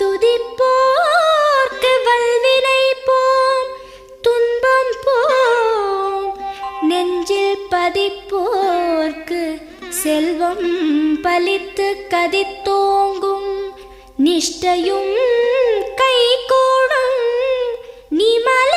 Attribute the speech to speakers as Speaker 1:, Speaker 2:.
Speaker 1: துதிப்போர்க்கு வல்வினை போம் துன்பம் போம் நெஞ்சில் பதிப்போர்க்கு செல்வம் பலித்து கதித்தோங்கும் நிஷ்டையும் கைகூடும் நிமல